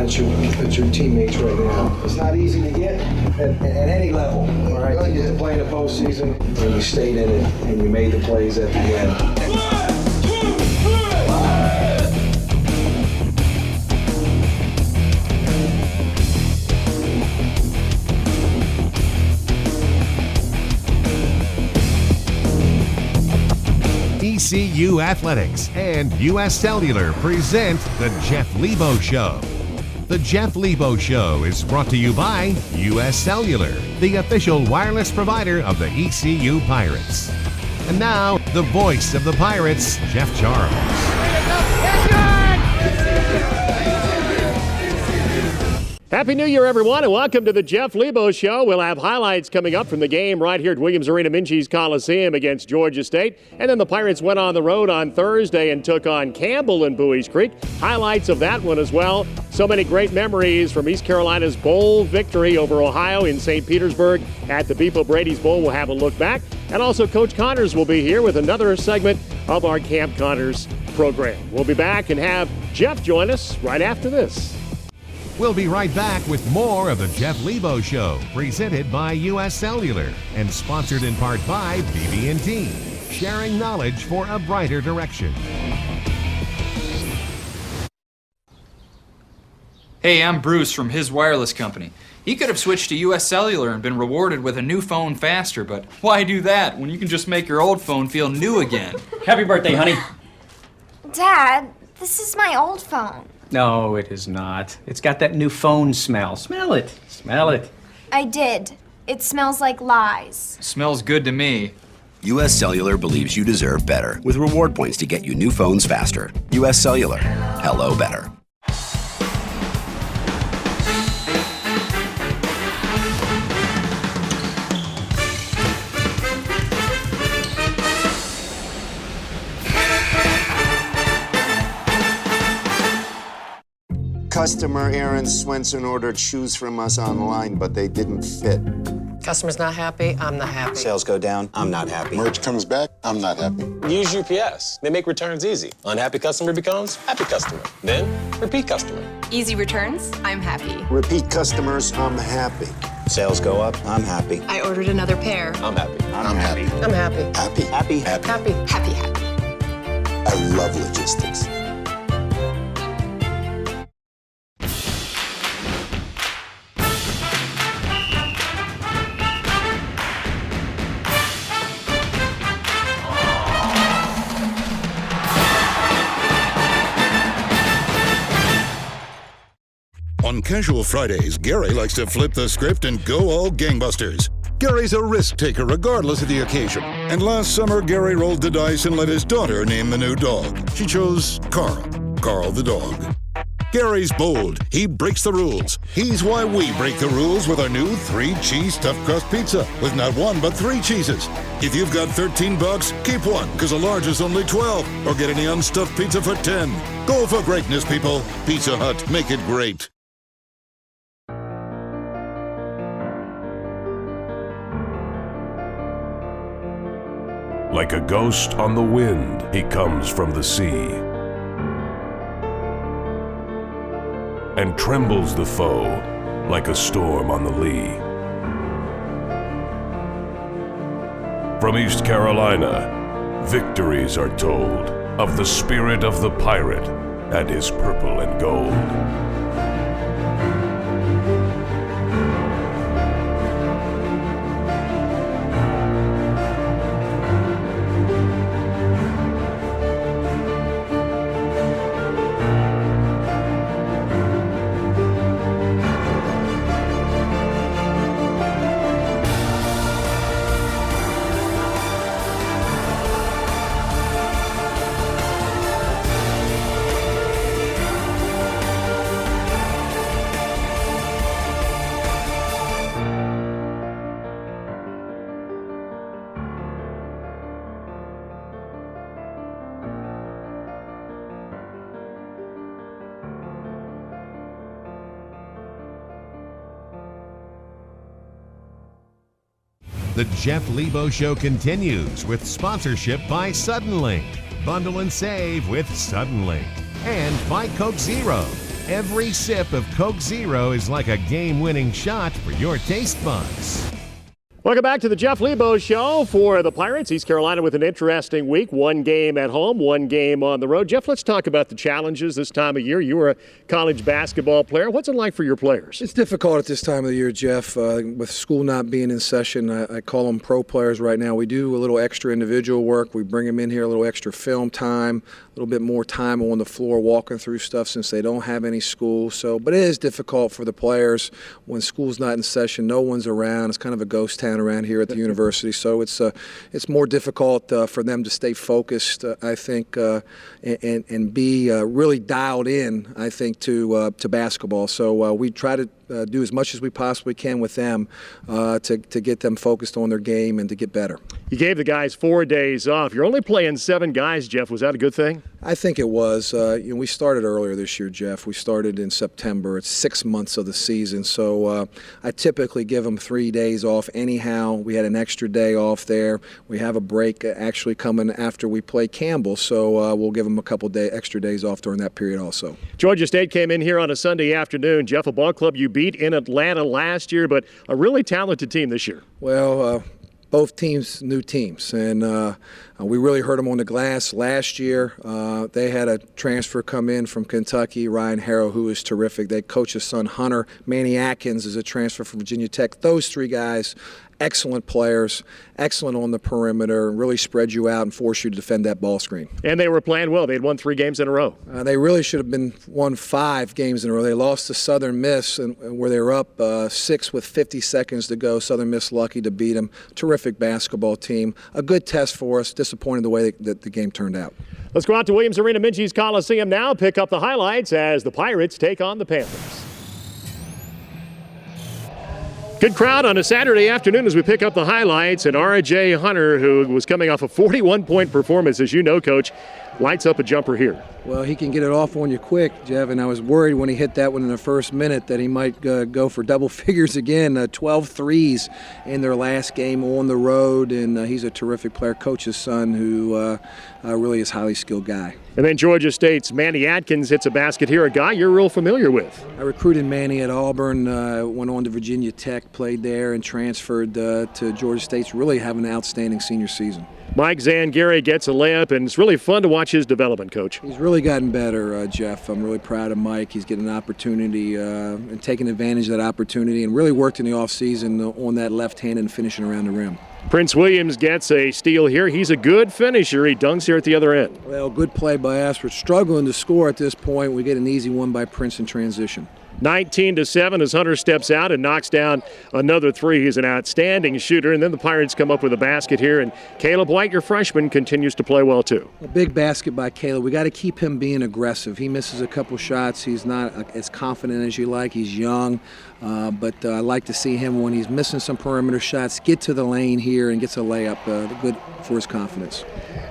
at your teammates right now. It's not easy to get at any level. All right, you get to play in the postseason, and you stayed in it, and you made the plays at the end. ECU Athletics and U.S. Cellular present The Jeff Lebo Show. The Jeff Lebo Show is brought to you by U.S. Cellular, the official wireless provider of the ECU Pirates. And now, the voice of the Pirates, Jeff Charles. Happy New Year, everyone, and welcome to the Jeff Lebo Show. We'll have highlights coming up from the game right here at Williams Arena Minges Coliseum against Georgia State. And then the Pirates went on the road on Thursday and took on Campbell in Bowie's Creek. Highlights of that one as well. So many great memories from East Carolina's bowl victory over Ohio in St. Petersburg at the Beef O'Brady's Bowl. We'll have a look back. And also Coach Connors will be here with another segment of our Camp Connors program. We'll be back and have Jeff join us right after this. We'll be right back with more of the Jeff Lebo Show, presented by U.S. Cellular and sponsored in part by BB&T, sharing knowledge for a brighter direction. Hey, I'm Bruce from his wireless company. He could have switched to U.S. Cellular and been rewarded with a new phone faster, but why do that when you can just make your old phone feel new again? Happy birthday, honey. Dad, this is my old phone. No, it is not. It's got that new phone smell. Smell it. Smell it. I did. It smells like lies. Smells good to me. U.S. Cellular believes you deserve better with reward points to get you new phones faster. U.S. Cellular. Hello better. Customer Aaron Swenson ordered shoes from us online, but they didn't fit. Customer's not happy, I'm not happy. Sales go down, I'm not happy. Merch comes back, I'm not happy. Use UPS. They make returns easy. Unhappy customer becomes happy customer. Then, repeat customer. Easy returns, I'm happy. Repeat customers, I'm happy. Sales go up, I'm happy. I ordered another pair. I'm happy. I'm happy. I'm happy. Happy. Happy. Happy. Happy. Happy, happy. I love logistics. On Casual Fridays, Gary likes to flip the script and go all gangbusters. Gary's a risk taker regardless of the occasion. And last summer, Gary rolled the dice and let his daughter name the new dog. She chose Carl the dog. Gary's bold. He breaks the rules. He's why we break the rules with our new 3-cheese stuffed crust pizza with not one but 3 cheeses. If you've got $13, keep one because a large is only $12. Or get any unstuffed pizza for $10. Go for greatness, people. Pizza Hut. Make it great. Like a ghost on the wind, he comes from the sea, and trembles the foe like a storm on the lee. From East Carolina, victories are told of the spirit of the pirate and his purple and gold. The Jeff Lebo Show continues with sponsorship by Suddenlink. Bundle and save with Suddenlink. And by Coke Zero. Every sip of Coke Zero is like a game-winning shot for your taste buds. Welcome back to the Jeff Lebo Show for the Pirates. East Carolina with an interesting week. One game at home, one game on the road. Jeff, let's talk about the challenges this time of year. You were a college basketball player. What's it like for your players? It's difficult at this time of the year, Jeff. With school not being in session, I call them pro players right now. We do a little extra individual work. We bring them in here, a little extra film time, a little bit more time on the floor walking through stuff since they don't have any school. But it is difficult for the players when school's not in session. No one's around. It's kind of a ghost town around here at the university, so it's more difficult for them to stay focused, I think, and be really dialed in, I think, to basketball. So we try to do as much as we possibly can with them to get them focused on their game and to get better. You gave the guys 4 days off. You're only playing 7 guys, Jeff. Was that a good thing? I think it was. We started earlier this year, Jeff. We started in September. It's 6 months of the season, so I typically give them 3 days off anyhow. We had an extra day off there. We have a break actually coming after we play Campbell, so we'll give them a couple extra days off during that period also. Georgia State came in here on a Sunday afternoon. Jeff, a ball club you beat in Atlanta last year, but a really talented team this year. Well, both teams, new teams, and we really hurt them on the glass last year. They had a transfer come in from Kentucky, Ryan Harrow, who is terrific. They coach his son, Hunter. Manny Atkins is a transfer from Virginia Tech. Those 3 guys, excellent players, excellent on the perimeter, really spread you out and force you to defend that ball screen. And they were playing well. They had won 3 games in a row. They really should have won 5 games in a row. They lost to Southern Miss, where they were up 6 with 50 seconds to go. Southern Miss lucky to beat them. Terrific basketball team. A good test for us. Disappointed the way that the game turned out. Let's go out to Williams Arena, Minges Coliseum now. Pick up the highlights as the Pirates take on the Panthers. Good crowd on a Saturday afternoon as we pick up the highlights. And R.J. Hunter, who was coming off a 41-point performance, as you know, Coach, lights up a jumper here. Well, he can get it off on you quick, Jeff, and I was worried when he hit that one in the first minute that he might go for double figures again. 12 threes in their last game on the road, and he's a terrific player. Coach's son, who really is a highly skilled guy. And then Georgia State's Manny Atkins hits a basket here, a guy you're real familiar with. I recruited Manny at Auburn, went on to Virginia Tech, played there, and transferred to Georgia State's really having an outstanding senior season. Mike Zangari gets a layup, and it's really fun to watch his development, Coach. He's really gotten better, Jeff. I'm really proud of Mike. He's getting an opportunity and taking advantage of that opportunity and really worked in the offseason on that left hand and finishing around the rim. Prince Williams gets a steal here. He's a good finisher. He dunks here at the other end. Well, good play by us. We're struggling to score at this point. We get an easy one by Prince in transition. 19-7 as Hunter steps out and knocks down another 3. He's an outstanding shooter. And then the Pirates come up with a basket here. And Caleb White, your freshman, continues to play well, too. A big basket by Caleb. We got to keep him being aggressive. He misses a couple shots. He's not as confident as you like. He's young. But I like to see him when he's missing some perimeter shots, get to the lane here and gets a layup. Good for his confidence.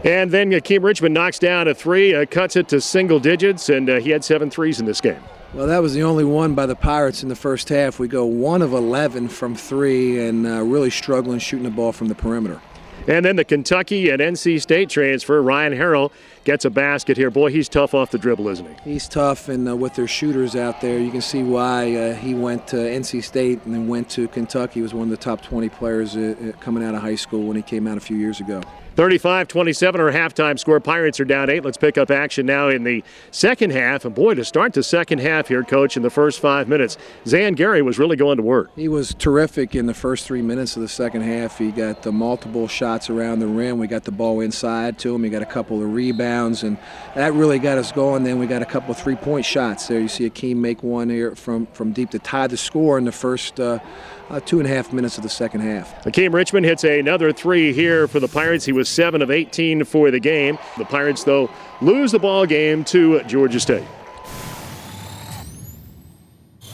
And then Akeem Richmond knocks down a 3, cuts it to single digits, and he had 7 threes in this game. Well, that was the only one by the Pirates in the first half. We go 1 of 11 from 3 and really struggling shooting the ball from the perimeter. And then the Kentucky and NC State transfer, Ryan Harrell, gets a basket here. Boy, he's tough off the dribble, isn't he? He's tough, and with their shooters out there, you can see why he went to NC State and then went to Kentucky. He was one of the top 20 players coming out of high school when he came out a few years ago. 35-27 our halftime score. Pirates are down 8. Let's pick up action now in the second half. And boy, to start the second half here, Coach, in the first 5 minutes, Zangari was really going to work. He was terrific in the first 3 minutes of the second half. He got the multiple shots around the rim. We got the ball inside to him. He got a couple of rebounds, and that really got us going. Then we got a couple of three-point shots there. You see Akeem make one here from deep to tie the score in the first 2.5 minutes of the second half. Akeem Richmond hits another 3 here for the Pirates. He was 7 of 18 for the game. The Pirates, though, lose the ball game to Georgia State.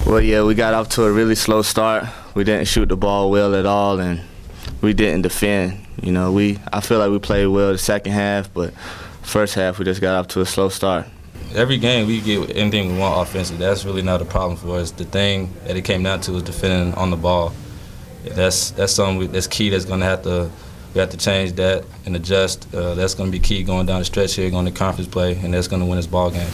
Well, yeah, we got off to a really slow start. We didn't shoot the ball well at all, and we didn't defend. You know, I feel like we played well the second half, but first half we just got off to a slow start. Every game we get anything we want offensively. That's really not a problem for us. The thing that it came down to is defending on the ball. That's something that's key. We have to change that and adjust. That's going to be key going down the stretch here, going to conference play, and that's going to win us ball game.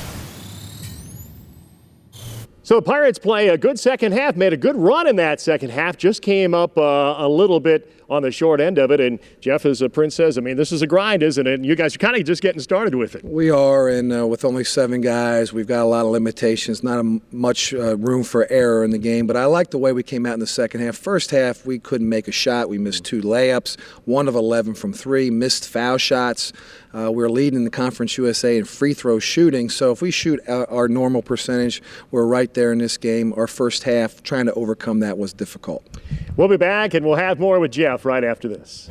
So the Pirates play a good second half, made a good run in that second half, just came up a little bit on the short end of it. And Jeff, as Prince says, I mean, this is a grind, isn't it? And you guys are kind of just getting started with it. We are, and with only 7 guys, we've got a lot of limitations, not much room for error in the game. But I like the way we came out in the second half. First half, we couldn't make a shot. We missed 2 layups, 1 of 11 from 3, missed foul shots. We're leading the Conference USA in free throw shooting. So if we shoot our normal percentage, we're right there in this game. Our first half, trying to overcome that was difficult. We'll be back, and we'll have more with Jeff right after this.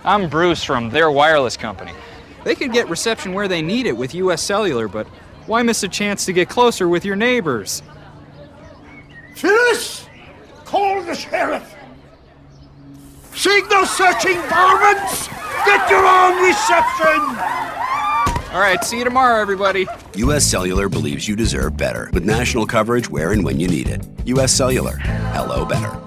I'm Bruce from their wireless company. They could get reception where they need it with U.S. Cellular, but why miss a chance to get closer with your neighbors? Phyllis! Call the sheriff! Signal searching varmints! Get your own reception! All right, see you tomorrow, everybody. U.S. Cellular believes you deserve better, with national coverage where and when you need it. U.S. Cellular. Hello, better.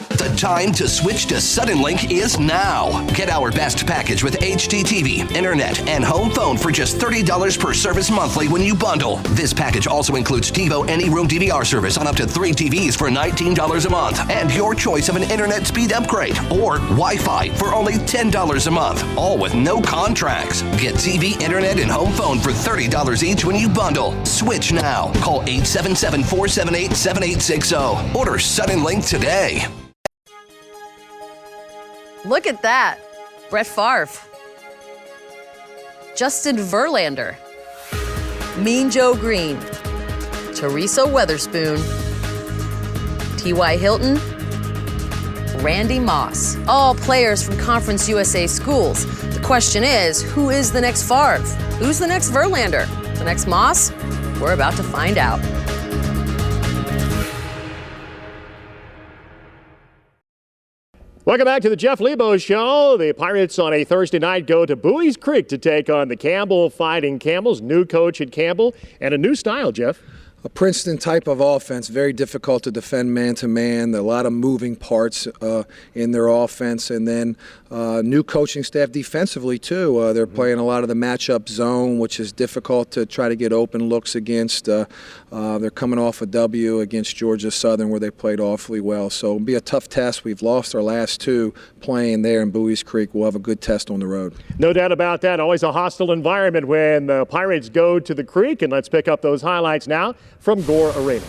The time to switch to Suddenlink is now. Get our best package with HDTV, internet, and home phone for just $30 per service monthly when you bundle. This package also includes TiVo Any Room DVR service on up to 3 TVs for $19 a month, and your choice of an internet speed upgrade or Wi-Fi for only $10 a month, all with no contracts. Get TV, internet, and home phone for $30 each when you bundle. Switch now. Call 877-478-7860. Order Suddenlink today. Look at that. Brett Favre. Justin Verlander. Mean Joe Green. Teresa Weatherspoon. T.Y. Hilton. Randy Moss. All players from Conference USA schools. The question is, who is the next Favre? Who's the next Verlander? The next Moss? We're about to find out. Welcome back to the Jeff Lebo Show. The Pirates on a Thursday night go to Bowie's Creek to take on the Campbell Fighting Camels. New coach at Campbell and a new style, Jeff. A Princeton type of offense, very difficult to defend man-to-man. A lot of moving parts in their offense. And then new coaching staff defensively, too. They're playing a lot of the matchup zone, which is difficult to try to get open looks against. They're coming off a W against Georgia Southern where they played awfully well. So it'll be a tough test. We've lost our last 2 playing there in Bowie's Creek. We'll have a good test on the road. No doubt about that. Always a hostile environment when the Pirates go to the Creek. And let's pick up those highlights now from Gore Arena.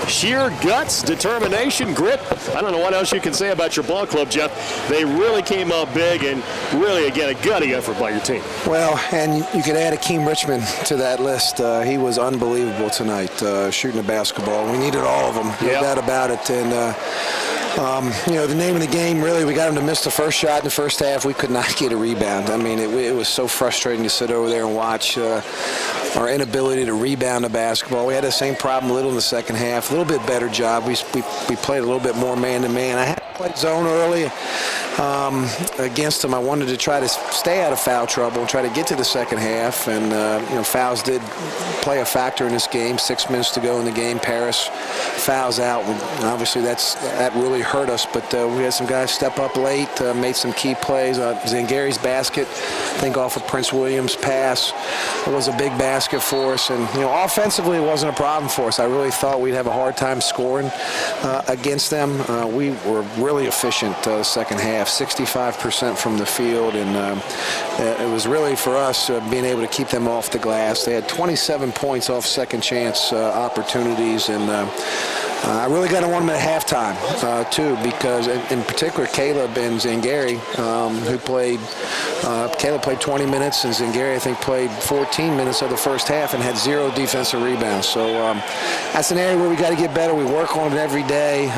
Sheer guts, determination, grit. I don't know what else you can say about your ball club, Jeff. They really came up big and really, again, a gutty effort by your team. Well, and you could add Akeem Richmond to that list. He was unbelievable tonight, shooting the basketball. We needed all of them, no doubt about it. And the name of the game, really, we got him to miss the first shot in the first half. We could not get a rebound. I mean, it was so frustrating to sit over there and watch our inability to rebound the basketball. We had the same problem a little in the second half. A little bit better job. We played a little bit more man-to-man. I had to play zone early against them. I wanted to try to stay out of foul trouble and try to get to the second half. And, fouls did play a factor in this game. 6 minutes to go in the game. Paris fouls out. And obviously, that really hurt us. But we had some guys step up late, made some key plays. Zangari's basket, I think off of Prince Williams' pass, was a big basket for us. And, offensively, it wasn't a problem for us. I really thought we'd have a hard time scoring against them. We were really efficient the second half. 65% from the field, and it was really for us being able to keep them off the glass. They had 27 points off second chance opportunities, and I really got on them at halftime, too, because in particular Caleb and Zangari, who played, Caleb played 20 minutes, and Zangari, I think, played 14 minutes of the first half and had 0 defensive rebounds. So that's an area where we got to get better. We work on it every day.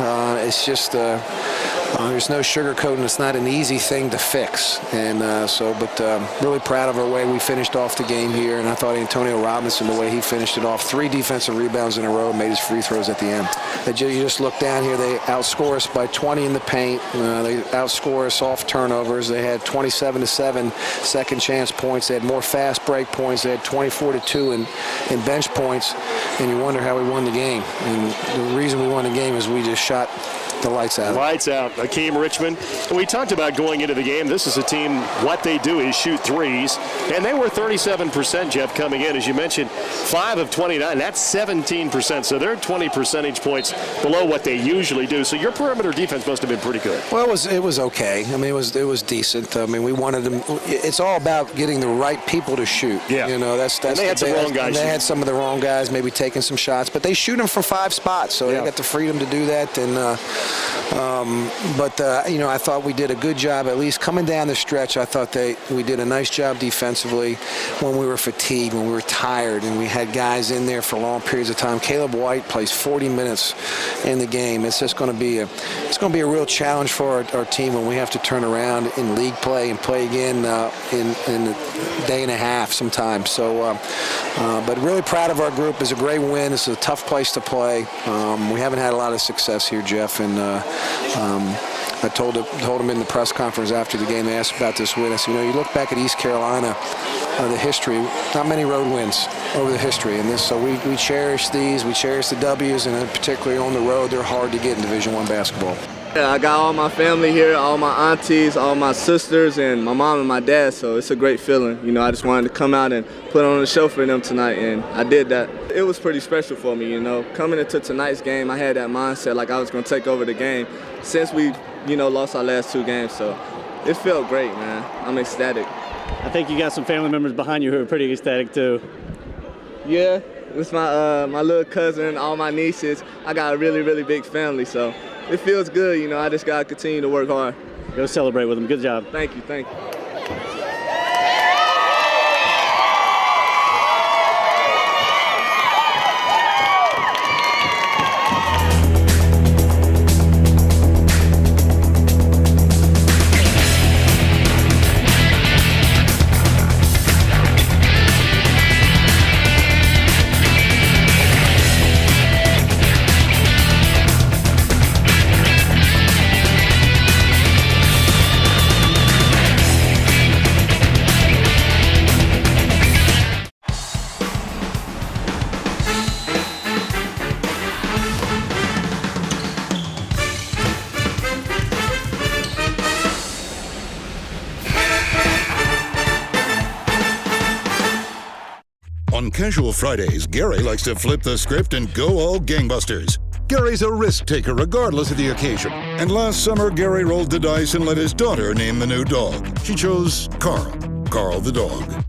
It's just there's no sugarcoating. It's not an easy thing to fix. And but really proud of our way we finished off the game here. And I thought Antonio Robinson, the way he finished it off, 3 defensive rebounds in a row, made his free throws at the end. You just look down here, they outscore us by 20 in the paint. They outscore us off turnovers. They had 27-7 second chance points. They had more fast break points. They had 24-2 in bench points. And you wonder how we won the game. And the reason we won the game is we just shot the lights out. Lights out. Akeem Richmond. And we talked about going into the game. This is a team, what they do is shoot threes. And they were 37%, Jeff, coming in. As you mentioned, 5 of 29. That's 17%. So they're 20 percentage points below what they usually do. So your perimeter defense must have been pretty good. Well, it was okay. I mean, it was decent. I mean, we wanted them. It's all about getting the right people to shoot. Yeah. You know, that's and they had some wrong guys. They had some of the wrong guys, maybe taking some shots, but they shoot them from 5 spots, so they got the freedom to do that. And you know, I thought we did a good job, at least coming down the stretch. I thought we did a nice job defensively when we were fatigued, when we were tired, and we had guys in there for long periods of time. Caleb White plays 40 minutes in the game. It's just going to be a real challenge for our team when we have to turn around in league play and play again in a day and a half sometimes. So, but really proud of our group. It's a great win. It's a tough place to play. We haven't had a lot of success here, Jeff, and I told him in the press conference after the game. They asked about this win. I said, you know, you look back at East Carolina, the history, not many road wins over the history, and so we cherish these. We cherish the W's, and particularly on the road, they're hard to get in Division I basketball. Yeah, I got all my family here, all my aunties, all my sisters, and my mom and my dad, so it's a great feeling. You know, I just wanted to come out and put on a show for them tonight, and I did that. It was pretty special for me, you know. Coming into tonight's game, I had that mindset like I was going to take over the game since we, you know, lost our last 2 games, so it felt great, man. I'm ecstatic. I think you got some family members behind you who are pretty ecstatic, too. Yeah, it's my little cousin, all my nieces. I got a really, really big family, so it feels good, you know. I just got to continue to work hard. Go celebrate with them. Good job. Thank you, thank you. On Casual Fridays, Gary likes to flip the script and go all gangbusters. Gary's a risk taker regardless of the occasion. And last summer, Gary rolled the dice and let his daughter name the new dog. She chose Carl the dog.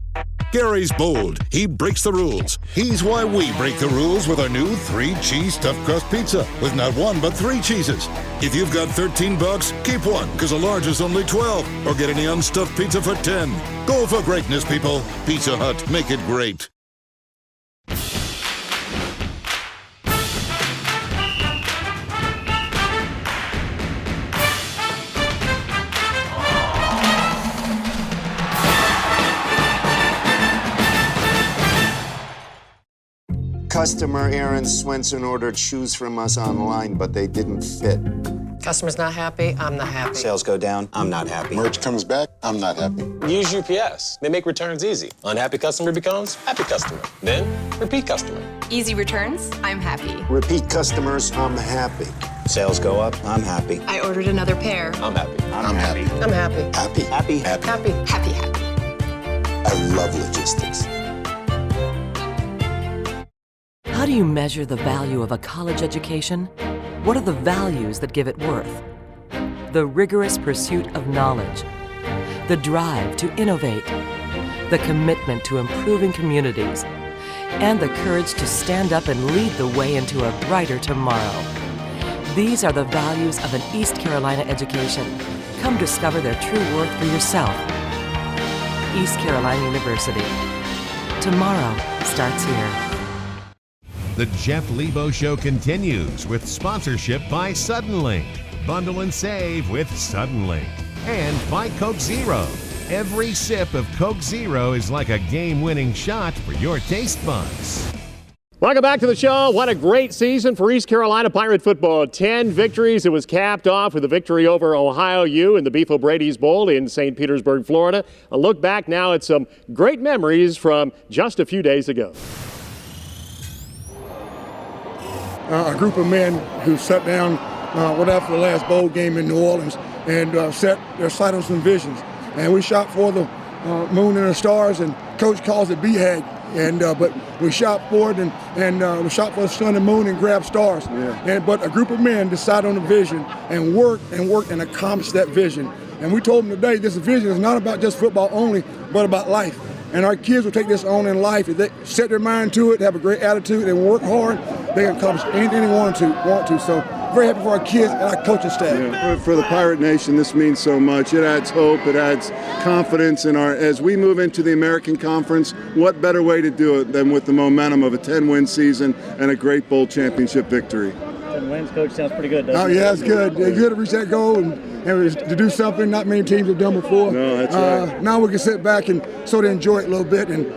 Gary's bold. He breaks the rules. He's why we break the rules with our new 3-cheese stuffed crust pizza with not 1 but 3 cheeses. If you've got $13, keep one because a large is only $12. Or get any unstuffed pizza for $10. Go for greatness, people. Pizza Hut. Make it great. Customer Aaron Swenson ordered shoes from us online, but they didn't fit. Customer's not happy, I'm not happy. Sales go down, I'm not happy. Merch comes back, I'm not happy. Use UPS. They make returns easy. Unhappy customer becomes happy customer. Then, repeat customer. Easy returns, I'm happy. Repeat customers, I'm happy. Sales go up, I'm happy. I ordered another pair. I'm happy. I'm happy. I'm happy. Happy. Happy. Happy. Happy. Happy, happy. I love logistics. How do you measure the value of a college education? What are the values that give it worth? the rigorous pursuit of knowledge, the drive to innovate, the commitment to improving communities, and the courage to stand up and lead the way into a brighter tomorrow. These are the values of an East Carolina education. Come discover their true worth for yourself. East Carolina University. Tomorrow starts here. The Jeff Lebo Show continues with sponsorship by Suddenlink. Bundle and save with Suddenlink. And by Coke Zero. Every sip of Coke Zero is like a game-winning shot for your taste buds. Welcome back to the show. What a great season for East Carolina Pirate football. 10 victories. It was capped off with a victory over Ohio U in the Beef O'Brady's Bowl in St. Petersburg, Florida. A look back now at some great memories from just a few days ago. A group of men who sat down right after the last bowl game in New Orleans and set their sight on some visions. And we shot for the moon and the stars, and Coach calls it BHAG. But we shot for it, and we shot for the sun and moon and grabbed stars. Yeah. But a group of men decided on a vision and worked and accomplished that vision. And we told them today, this vision is not about just football only, but about life. And our kids will take this on in life. If they set their mind to it, have a great attitude, and work hard, they can accomplish anything they want to. So very happy for our kids and our coaching staff. Yeah. For the Pirate Nation, this means so much. It adds hope. It adds confidence in as we move into the American Conference. What better way to do it than with the momentum of a 10-win season and a great bowl championship victory? 10 wins, Coach, sounds pretty good, doesn't it? Oh, yeah, it's good. It's good to reach that goal and to do something not many teams have done before. No, that's right. Now we can sit back and sort of enjoy it a little bit. And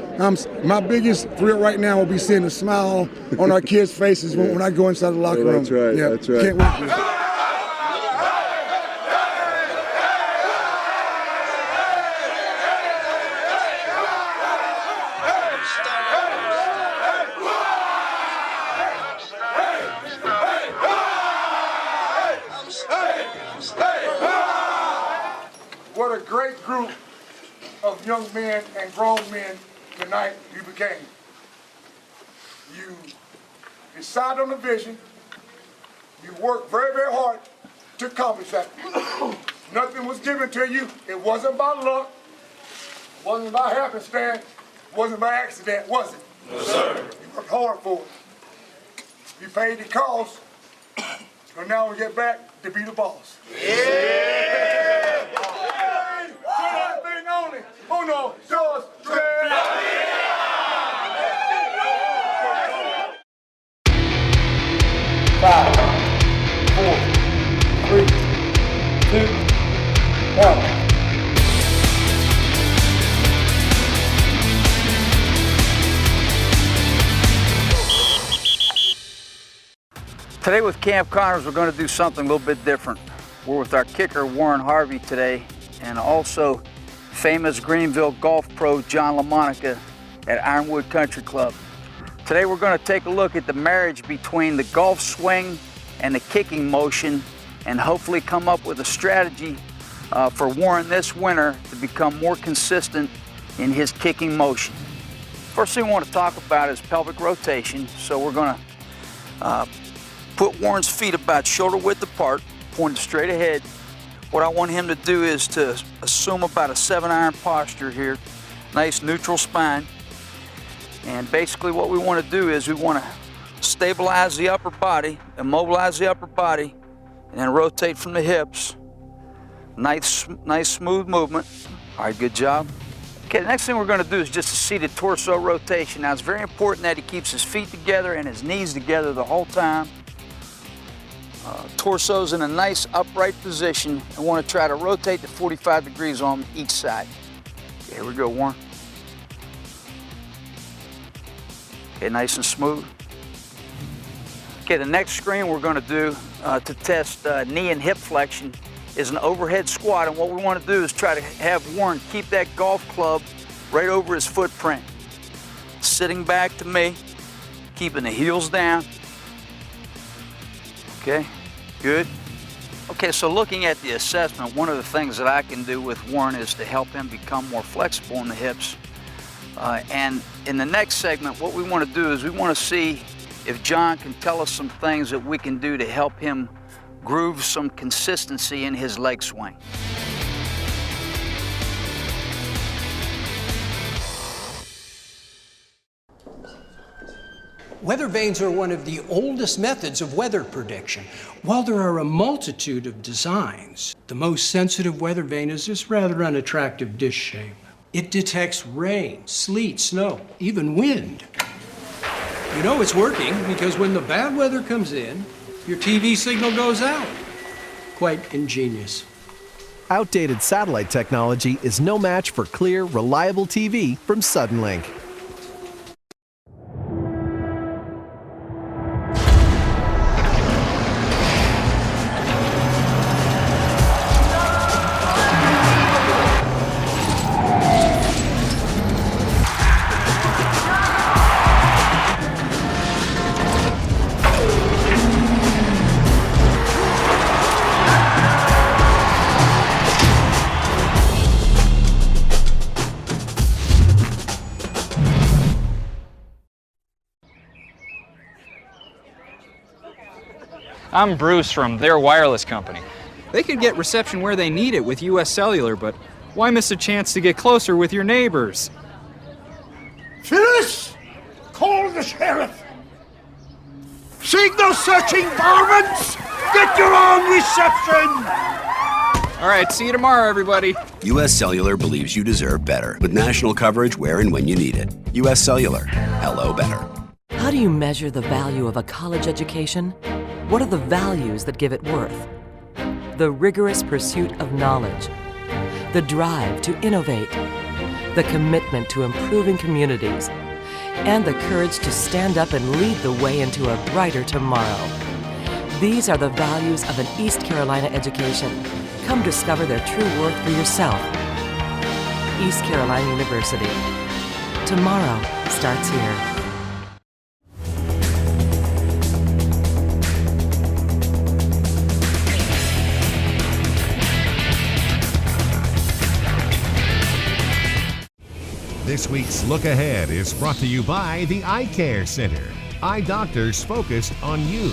my biggest thrill right now will be seeing the smile on our kids' faces when I go inside the locker room. That's right. Yeah, that's right. Can't wait. What a great group of young men and grown men tonight you became. You decided on the vision. You worked very, very hard to accomplish that. Nothing was given to you. It wasn't by luck. It wasn't by happenstance. It wasn't by accident, was it? No, sir. You worked hard for it. You paid the cost. But now we get back to be the boss. Yeah! Only. Uno, dos, tres. 5, 4, 3, 2, 1. Today with Camp Connors, we're going to do something a little bit different. We're with our kicker, Warren Harvey, today, and also famous Greenville golf pro, John LaMonica at Ironwood Country Club. Today we're going to take a look at the marriage between the golf swing and the kicking motion and hopefully come up with a strategy for Warren this winter to become more consistent in his kicking motion. First thing we want to talk about is pelvic rotation. So we're going to put Warren's feet about shoulder width apart, pointed straight ahead. What I want him to do is to assume about a 7-iron posture here, nice neutral spine. And basically what we want to do is we want to stabilize the upper body, immobilize the upper body, and then rotate from the hips. Nice smooth movement. All right, good job. Okay, the next thing we're going to do is just a seated torso rotation. Now it's very important that he keeps his feet together and his knees together the whole time. Torso's in a nice upright position. I want to try to rotate to 45 degrees on each side. Okay, here we go, Warren. Okay, nice and smooth. Okay, the next screen we're going to do to test knee and hip flexion is an overhead squat, and what we want to do is try to have Warren keep that golf club right over his footprint. Sitting back to me, keeping the heels down. Okay, good. Okay, so looking at the assessment, one of the things that I can do with Warren is to help him become more flexible in the hips. And in the next segment, what we want to do is we want to see if John can tell us some things that we can do to help him groove some consistency in his leg swing. Weather vanes are one of the oldest methods of weather prediction. While there are a multitude of designs, the most sensitive weather vane is this rather unattractive dish shape. It detects rain, sleet, snow, even wind. You know it's working because when the bad weather comes in, your TV signal goes out. Quite ingenious. Outdated satellite technology is no match for clear, reliable TV from Suddenlink. I'm Bruce from their wireless company. They could get reception where they need it with US Cellular, but why miss a chance to get closer with your neighbors? Phyllis! Call the sheriff! Signal searching varmints! Get your own reception! All right, see you tomorrow, everybody. US Cellular believes you deserve better with national coverage where and when you need it. US Cellular. Hello better. How do you measure the value of a college education? What are the values that give it worth? The rigorous pursuit of knowledge, the drive to innovate, the commitment to improving communities, and the courage to stand up and lead the way into a brighter tomorrow. These are the values of an East Carolina education. Come discover their true worth for yourself. East Carolina University. Tomorrow starts here. This week's Look Ahead is brought to you by the Eye Care Center. Eye doctors focused on you.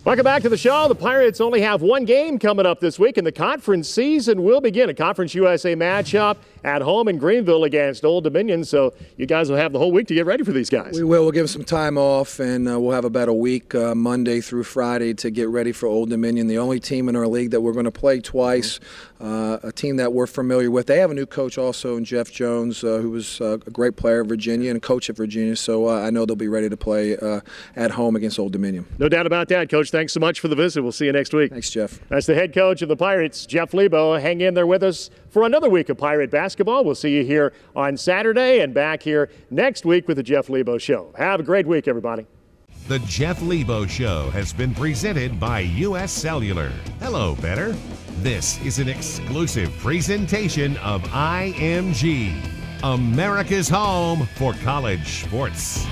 Welcome back to the show. The Pirates only have one game coming up this week, and the conference season will begin. A Conference USA matchup at home in Greenville against Old Dominion. So you guys will have the whole week to get ready for these guys. We will. We'll give them some time off, and we'll have about a week, Monday through Friday, to get ready for Old Dominion, the only team in our league that we're going to play twice, a team that we're familiar with. They have a new coach also in Jeff Jones, who was a great player at Virginia and coach at Virginia. So I know they'll be ready to play at home against Old Dominion. No doubt about that, Coach. Thanks so much for the visit. We'll see you next week. Thanks, Jeff. That's the head coach of the Pirates, Jeff Lebo. Hang in there with us for another week of Pirate basketball. We'll see you here on Saturday and back here next week with the Jeff Lebo Show. Have a great week, everybody. The Jeff Lebo Show has been presented by US Cellular. Hello, better. This is an exclusive presentation of IMG, America's home for college sports.